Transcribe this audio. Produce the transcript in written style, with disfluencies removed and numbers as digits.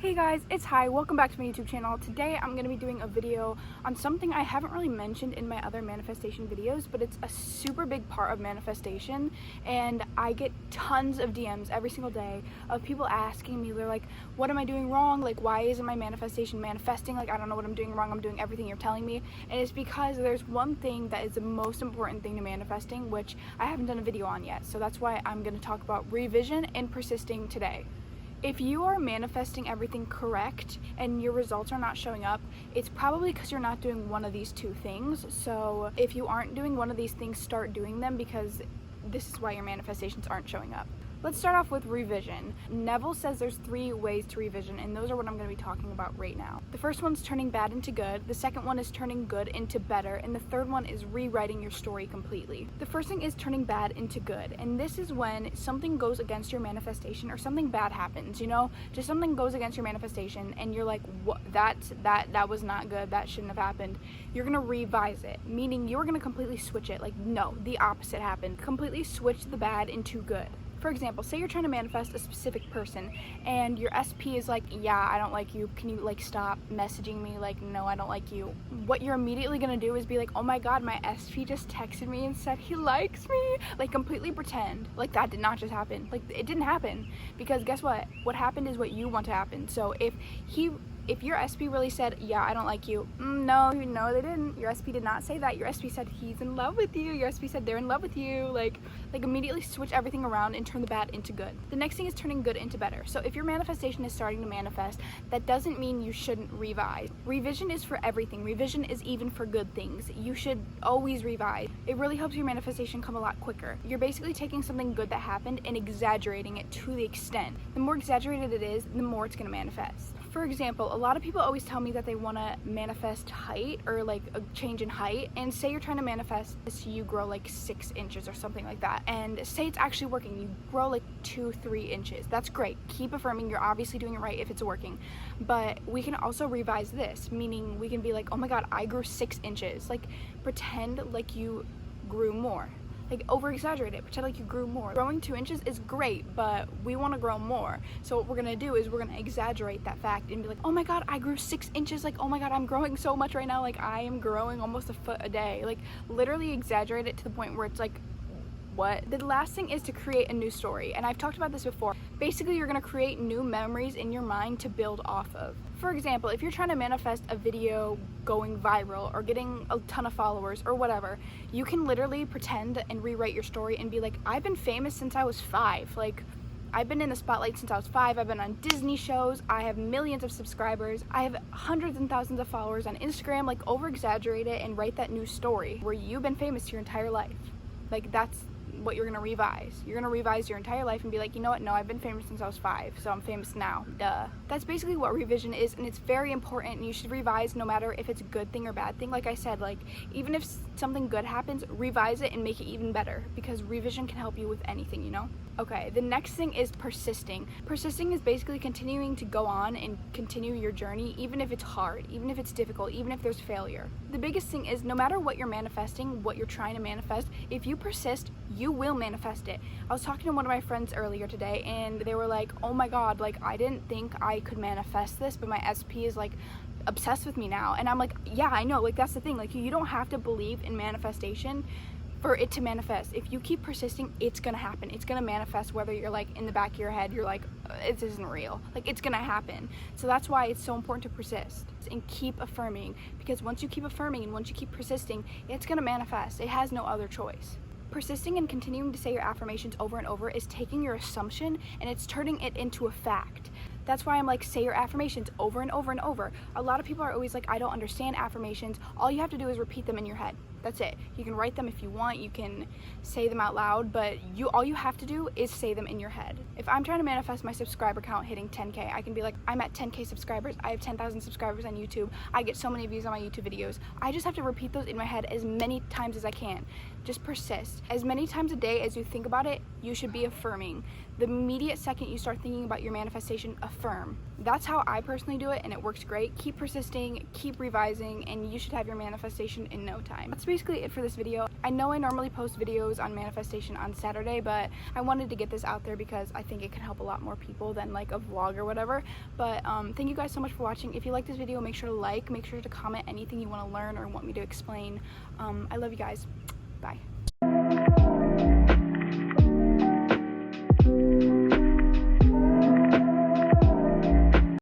Hey guys, it's Hi. Welcome back to my YouTube channel. Today I'm going to be doing a video on something I haven't really mentioned in my other manifestation videos, but it's a super big part of manifestation, and I get tons of DMs every single day of people asking me, they're like, what am I doing wrong? Like, why isn't my manifestation manifesting? Like, I don't know what I'm doing wrong. I'm doing everything you're telling me. And it's because there's one thing that is the most important thing to manifesting, which I haven't done a video on yet. So that's why I'm going to talk about revision and persisting today. If you are manifesting everything correct and your results are not showing up, it's probably because you're not doing one of these two things. So if you aren't doing one of these things, start doing them, because this is why your manifestations aren't showing up. Let's start off with revision. Neville says there's 3 ways to revision, and those are what I'm going to be talking about right now. The first one's turning bad into good, the second one is turning good into better, and the third one is rewriting your story completely. The first thing is turning bad into good, and this is when something goes against your manifestation or something bad happens, just something goes against your manifestation and you're like, what, that was not good, that shouldn't have happened. You're going to revise it, meaning you're going to completely switch it. Like, no, the opposite happened. Completely switch the bad into good. For example, say you're trying to manifest a specific person and your SP is like, yeah, I don't like you. Can you stop messaging me? Like, no, I don't like you. What you're immediately gonna do is be like, oh my God, my SP just texted me and said he likes me. Like, completely pretend like that did not just happen. Like, it didn't happen, because guess what? What happened is what you want to happen. So if your SP really said, yeah, I don't like you, no, they didn't. Your SP did not say that. Your SP said he's in love with you. Your SP said they're in love with you. Like immediately switch everything around and turn the bad into good. The next thing is turning good into better. So if your manifestation is starting to manifest, that doesn't mean you shouldn't revise. Revision is for everything. Revision is even for good things. You should always revise. It really helps your manifestation come a lot quicker. You're basically taking something good that happened and exaggerating it to the extent. The more exaggerated it is, the more it's going to manifest. For example, a lot of people always tell me that they want to manifest height, or like a change in height, and say you're trying to manifest you grow like 6 inches or something like that, and say it's actually working, you grow like 2-3 inches. That's great. Keep affirming. You're obviously doing it right if it's working. But we can also revise this, meaning we can be like, oh my God, I grew 6 inches. Like, pretend like you grew more. Like, over exaggerate it, pretend like you grew more. Growing 2 inches is great, but we want to grow more. So what we're gonna do is we're gonna exaggerate that fact and be like, oh my God, I grew 6 inches. Like, oh my God, I'm growing so much right now. Like, I am growing almost a foot a day. Like, literally exaggerate it to the point where it's like, what? The last thing is to create a new story, and I've talked about this before. Basically, you're gonna create new memories in your mind to build off of. For example, if you're trying to manifest a video going viral or getting a ton of followers or whatever, you can literally pretend and rewrite your story and be like, I've been famous since I was 5. Like, I've been in the spotlight since I was 5. I've been on Disney shows. I have millions of subscribers. I have hundreds and thousands of followers on Instagram. Like, over exaggerate it and write that new story where you've been famous your entire life. Like, that's what you're gonna revise. You're gonna revise your entire life and be like, you know what, no, I've been famous since I was 5, so I'm famous now, duh. That's basically what revision is, and it's very important, and you should revise no matter if it's a good thing or bad thing. Like I said, like, even if something good happens, revise it and make it even better, because revision can help you with anything, Okay, the next thing is persisting. Persisting is basically continuing to go on and continue your journey, even if it's hard, even if it's difficult, even if there's failure. The biggest thing is, no matter what you're manifesting, what you're trying to manifest, if you persist, you will manifest it. I was talking to one of my friends earlier today, and they were like, oh my God, like, I didn't think I could manifest this, but my SP is like obsessed with me now. And I'm like, yeah, I know, like, that's the thing. Like, you don't have to believe in manifestation for it to manifest. If you keep persisting, it's gonna happen. It's gonna manifest, whether you're like in the back of your head, you're like, it isn't real. Like, it's gonna happen. So that's why it's so important to persist and keep affirming, because once you keep affirming and once you keep persisting, it's gonna manifest. It has no other choice. Persisting and continuing to say your affirmations over and over is taking your assumption and it's turning it into a fact. That's why I'm like, say your affirmations over and over and over. A lot of people are always like, I don't understand affirmations. All you have to do is repeat them in your head. That's it. You can write them if you want, you can say them out loud, but all you have to do is say them in your head. If I'm trying to manifest my subscriber count hitting 10K, I can be like, I'm at 10K subscribers, I have 10,000 subscribers on YouTube, I get so many views on my YouTube videos. I just have to repeat those in my head as many times as I can. Just persist. As many times a day as you think about it, you should be affirming. The immediate second you start thinking about your manifestation, affirm. that's how I personally do it, and it works great. Keep persisting, keep revising, and you should have your manifestation in no time. That's basically it for this video. I know I normally post videos on manifestation on Saturday, but I wanted to get this out there because I think it can help a lot more people than like a vlog or whatever. But thank you guys so much for watching. If you like this video, make sure to like, make sure to comment anything you want to learn or want me to explain. I love you guys. Bye.